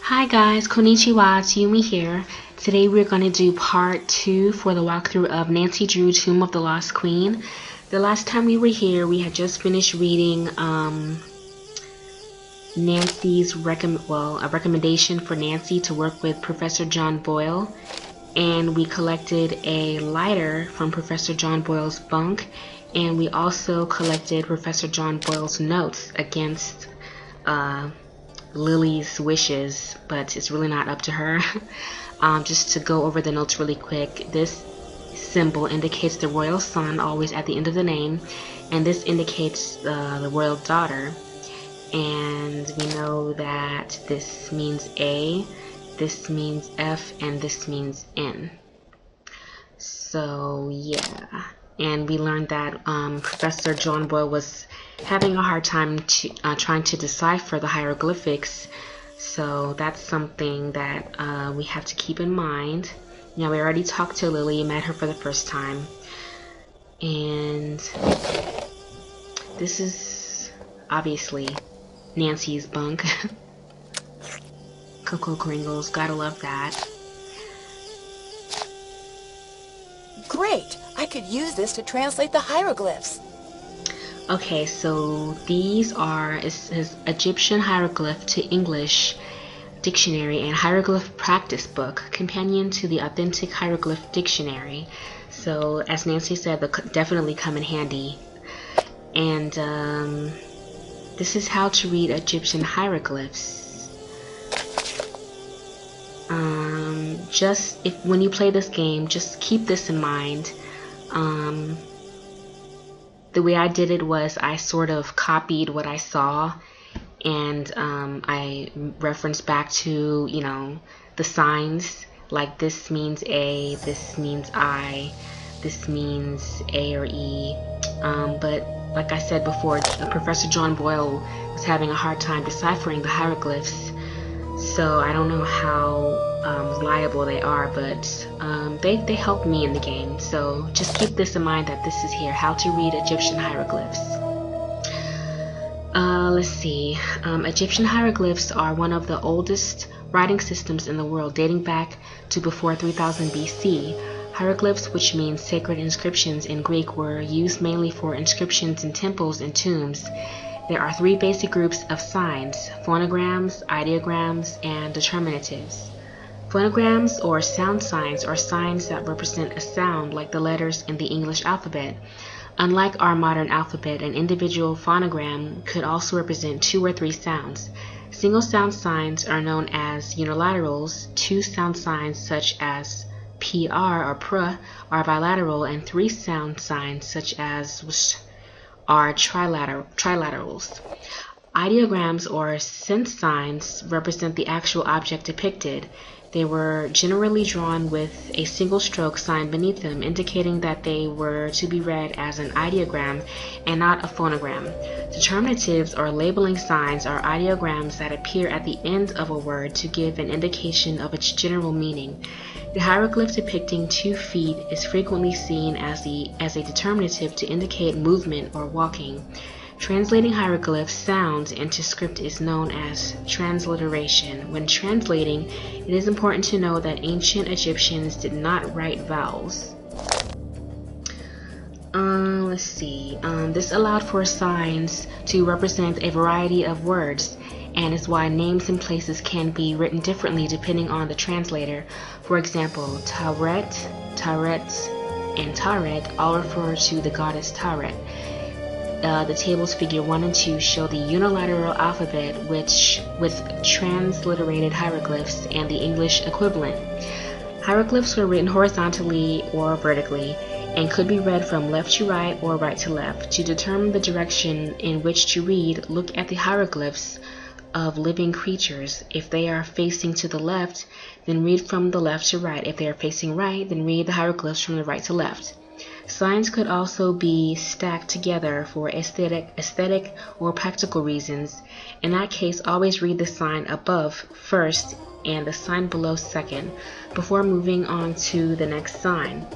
Hi guys, Konnichiwa, it's Yumi here. Today we're going to do part 2 for the walkthrough of Nancy Drew, Tomb of the Lost Queen. The last time we were here, we had just finished reading Nancy's a recommendation for Nancy to work with Professor John Boyle, and we collected a lighter from Professor John Boyle's bunk, and we also collected Professor John Boyle's notes against Lily's wishes, but it's really not up to her. Just to go over the notes really quick, this symbol indicates the royal son, always at the end of the name, and this indicates the royal daughter. And we know that this means A, this means F, and this means N. So yeah, and we learned that Professor John Boyle was having a hard time trying to decipher the hieroglyphics, so that's something that we have to keep in mind. Now, we already talked to Lily, met her for the first time, and this is obviously Nancy's bunk. Cocoa Kringles, gotta love that. Great! I could use this to translate the hieroglyphs. Okay, so these are his Egyptian hieroglyph to English dictionary and hieroglyph practice book, companion to the authentic hieroglyph dictionary. So, as Nancy said, they'll definitely come in handy. And this is how to read Egyptian hieroglyphs. When you play this game, just keep this in mind. The way I did it was I sort of copied what I saw, and I referenced back to, the signs, like this means A, this means I, this means A or E. But like I said before, Professor John Boyle was having a hard time deciphering the hieroglyphs, so I don't know how reliable they are, but they helped me in the game. So just keep this in mind, that this is here, how to read Egyptian hieroglyphs. Let's see. Egyptian hieroglyphs are one of the oldest writing systems in the world, dating back to before 3000 BC. Hieroglyphs, which means sacred inscriptions in Greek, were used mainly for inscriptions in temples and tombs. There are three basic groups of signs: phonograms, ideograms, and determinatives. Phonograms, or sound signs, are signs that represent a sound, like the letters in the English alphabet. Unlike our modern alphabet, an individual phonogram could also represent 2 or 3 sounds. Single sound signs are known as unilaterals. 2 sound signs, such as PR or pr, are bilateral, and 3 sound signs, such as ws, are trilaterals. Ideograms, or sense signs, represent the actual object depicted. They were generally drawn with a single stroke sign beneath them, indicating that they were to be read as an ideogram and not a phonogram. Determinatives, or labeling signs, are ideograms that appear at the end of a word to give an indication of its general meaning. The hieroglyph depicting 2 feet is frequently seen as a determinative to indicate movement or walking. Translating hieroglyph sounds into script is known as transliteration. When translating, it is important to know that ancient Egyptians did not write vowels. Let's see. This allowed for signs to represent a variety of words, and is why names and places can be written differently depending on the translator. For example, Tawret, Taret, and Taret all refer to the goddess Taret. The tables figure 1 and 2 show the unilateral alphabet, which with transliterated hieroglyphs and the English equivalent. Hieroglyphs were written horizontally or vertically, and could be read from left to right or right to left. To determine the direction in which to read, look at the hieroglyphs of living creatures. If they are facing to the left, then read from the left to right. If they are facing right, then read the hieroglyphs from the right to left. Signs could also be stacked together for aesthetic or practical reasons. In that case, always read the sign above first and the sign below second, before moving on to the next sign.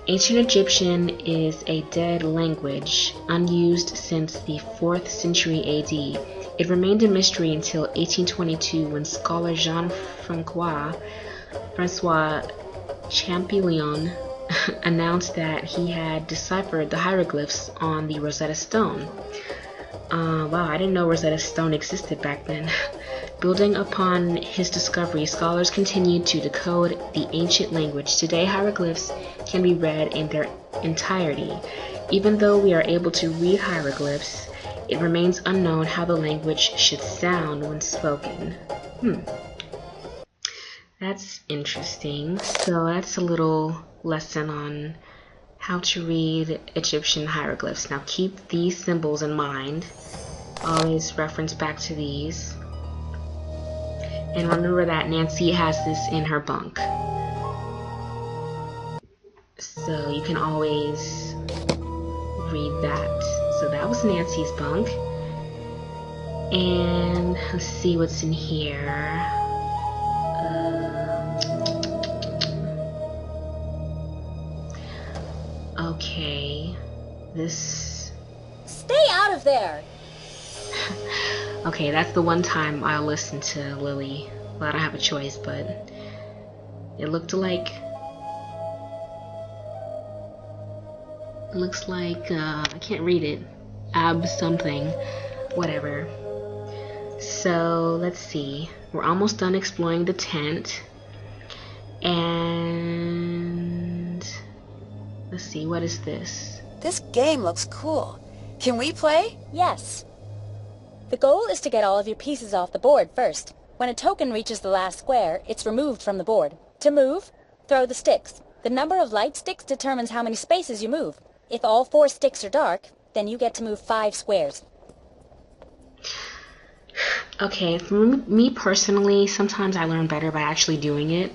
Ancient Egyptian is a dead language, unused since the 4th century AD. It remained a mystery until 1822 when scholar Jean-Francois Champollion announced that he had deciphered the hieroglyphs on the Rosetta Stone. Wow, I didn't know Rosetta Stone existed back then. Building upon his discovery, scholars continued to decode the ancient language. Today, hieroglyphs can be read in their entirety. Even though we are able to read hieroglyphs, it remains unknown how the language should sound when spoken. That's interesting. So that's a little lesson on how to read Egyptian hieroglyphs. Now keep these symbols in mind. Always reference back to these. And remember that Nancy has this in her bunk. So you can always read that. So that was Nancy's bunk. And let's see what's in here. Okay, this... Stay out of there! Okay, that's the one time I'll listen to Lily. Well, I don't have a choice, but it looked like... It looks like, I can't read it. Ab something. Whatever. So, let's see. We're almost done exploring the tent. And... let's see, what is this? This game looks cool. Can we play? Yes. The goal is to get all of your pieces off the board first. When a token reaches the last square, it's removed from the board. To move, throw the sticks. The number of light sticks determines how many spaces you move. If all 4 sticks are dark, then you get to move 5 squares. Okay, for me personally, sometimes I learn better by actually doing it.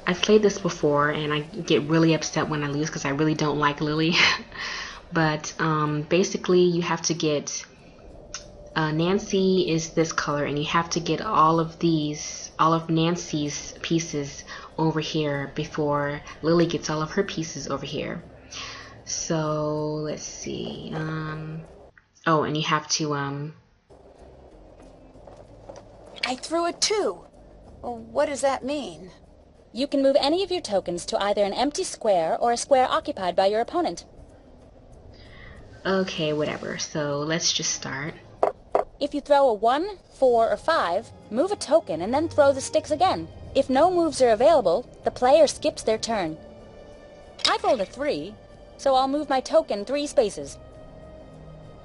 I've played this before, and I get really upset when I lose because I really don't like Lily. But basically, you have to get... Nancy is this color, and you have to get all of Nancy's pieces over here before Lily gets all of her pieces over here. So let's see. Oh, and you have to I threw a 2. Well, what does that mean? You can move any of your tokens to either an empty square or a square occupied by your opponent. Okay, whatever. So let's just start. If you throw a 1, 4, or 5, move a token and then throw the sticks again. If no moves are available, the player skips their turn. I've rolled a 3, so I'll move my token 3 spaces.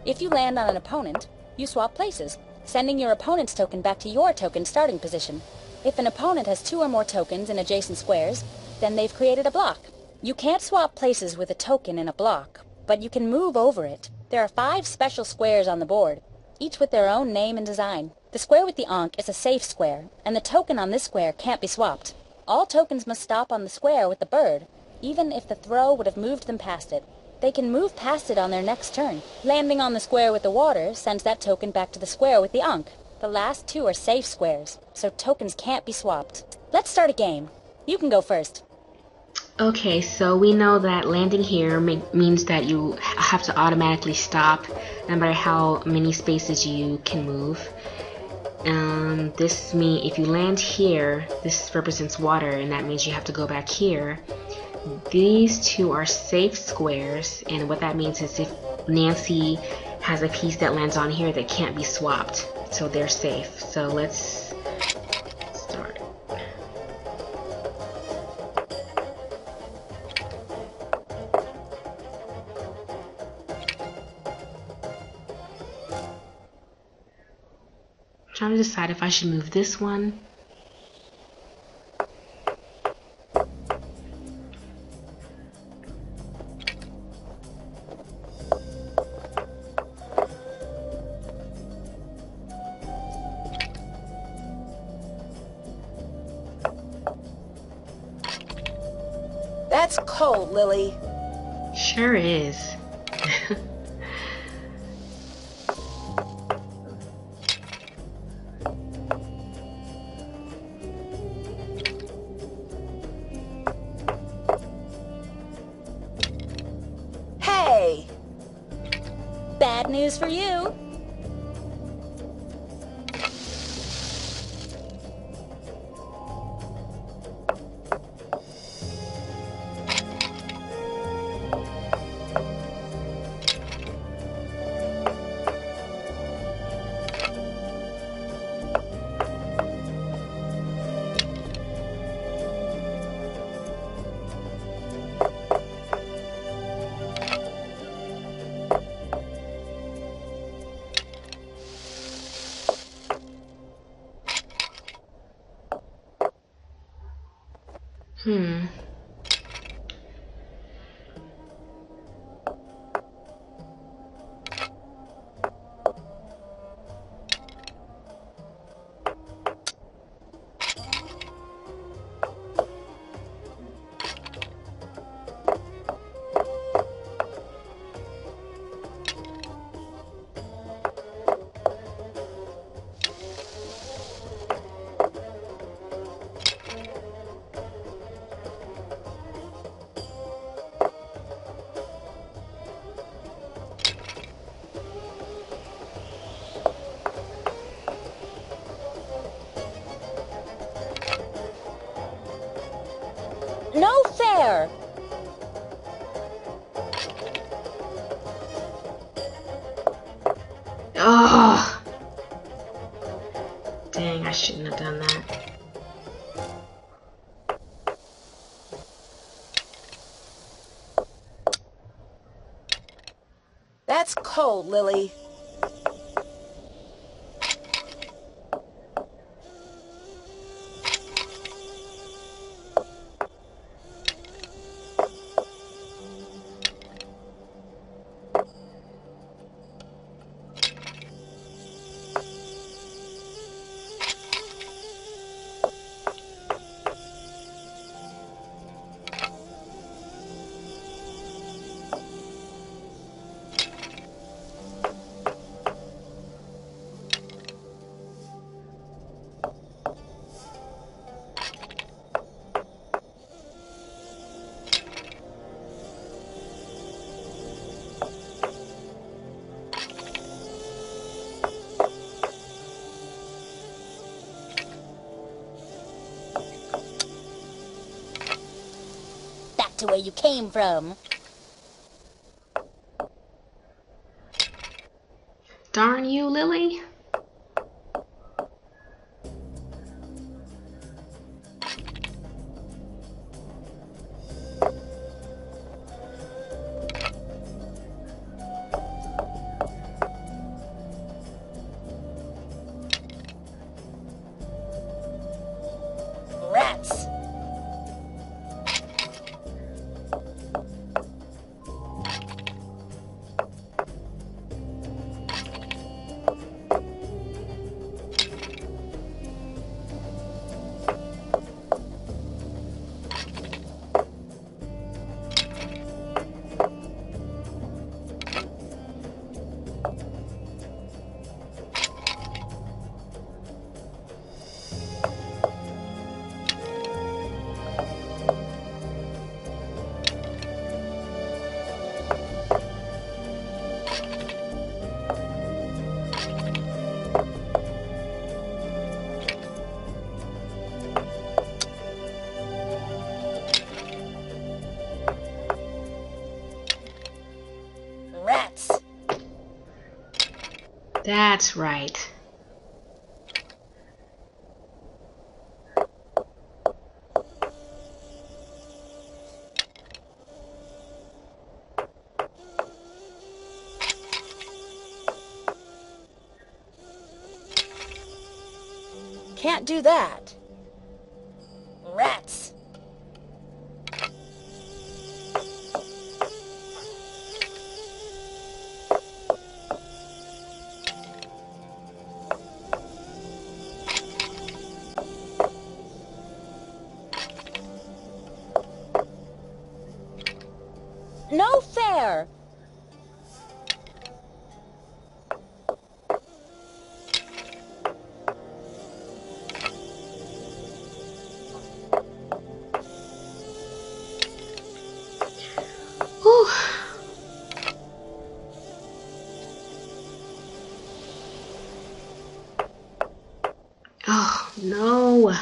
If you land on an opponent, you swap places, sending your opponent's token back to your token starting position. If an opponent has 2 or more tokens in adjacent squares, then they've created a block. You can't swap places with a token in a block, but you can move over it. There are 5 special squares on the board, each with their own name and design. The square with the Ankh is a safe square, and the token on this square can't be swapped. All tokens must stop on the square with the bird, even if the throw would have moved them past it. They can move past it on their next turn. Landing on the square with the water sends that token back to the square with the Ankh. The last 2 are safe squares, so tokens can't be swapped. Let's start a game. You can go first. Okay, so we know that landing here means that you have to automatically stop no matter how many spaces you can move. This means if you land here, this represents water, and that means you have to go back here. These 2 are safe squares, and what that means is if Nancy has a piece that lands on here that can't be swapped, so they're safe. So let's start. I'm trying to decide if I should move this one. That's cold, Lily. Sure is. Hey! Bad news for you. Hmm. No fair! Oh! Dang, I shouldn't have done that. That's cold, Lily. Back to where you came from. Darn you, Lily. Rats. Rats. That's right. Can't do that. Rats. No fair! Whew. Oh, no.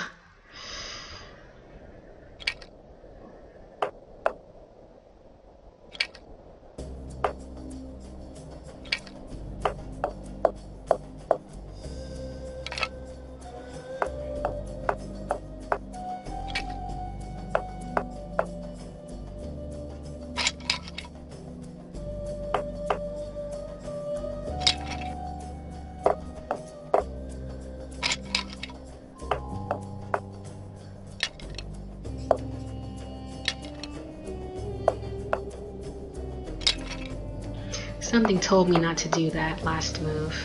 Something told me not to do that last move.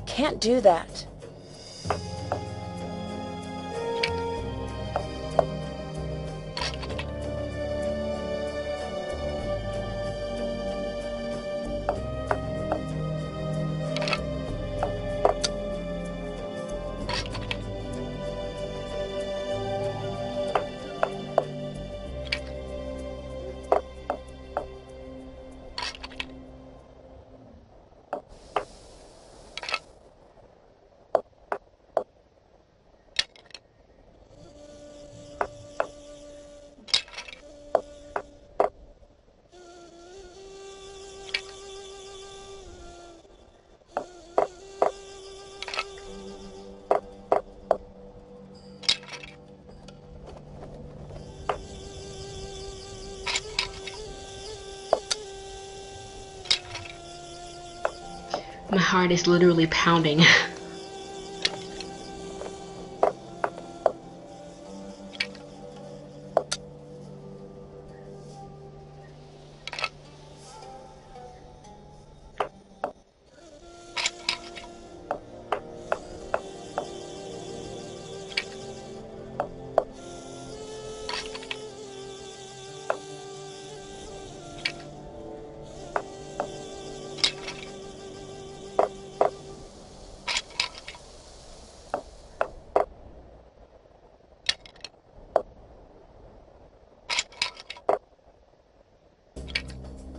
Can't do that. My heart is literally pounding.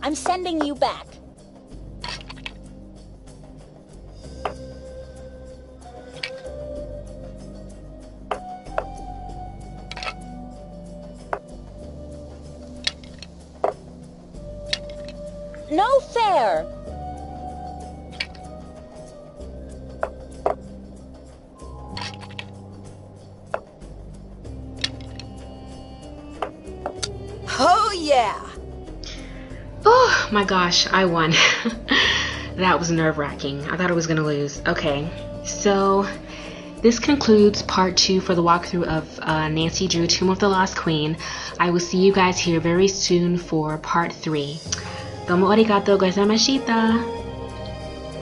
I'm sending you back. No fair! Oh, yeah! Oh my gosh, I won. That was nerve-wracking. I thought I was gonna lose. Okay, so this concludes part 2 for the walkthrough of Nancy Drew Tomb of the Lost Queen. I will see you guys here very soon for part 3. Domo arigato gozaimashita!